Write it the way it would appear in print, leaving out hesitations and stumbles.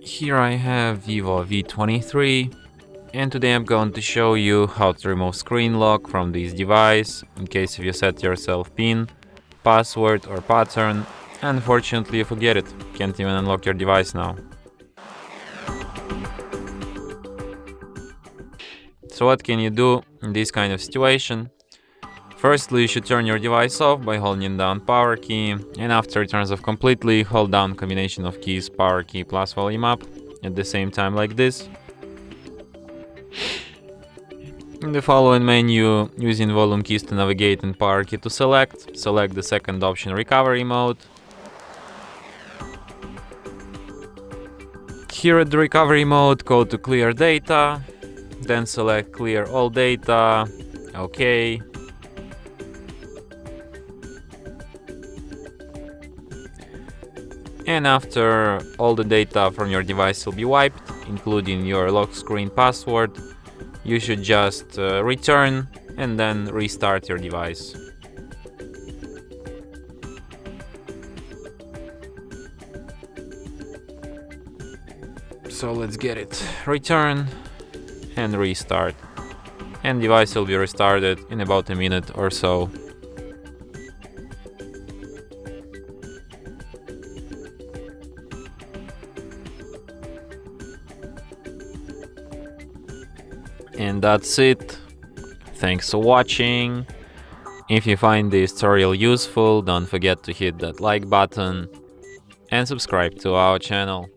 Here I have VIVO V23, and today I'm going to show you how to remove screen lock from this device in case if you set yourself PIN, password or pattern. Unfortunately you forget it, can't even unlock your device now. So what can you do in this kind of situation? Firstly, you should turn your device off by holding down power key, and after it turns off completely, hold down combination of keys power key plus volume up at the same time like this. In the following menu, using volume keys to navigate and power key to select the second option, recovery mode. Here at the recovery mode, go to clear data, then select clear all data, OK. And after all the data from your device will be wiped, including your lock screen password, you should just return and then restart your device. So let's get it. Return and restart. And device will be restarted in about a minute or so. And that's it. Thanks for watching. If you find this tutorial useful, don't forget to hit that like button and subscribe to our channel.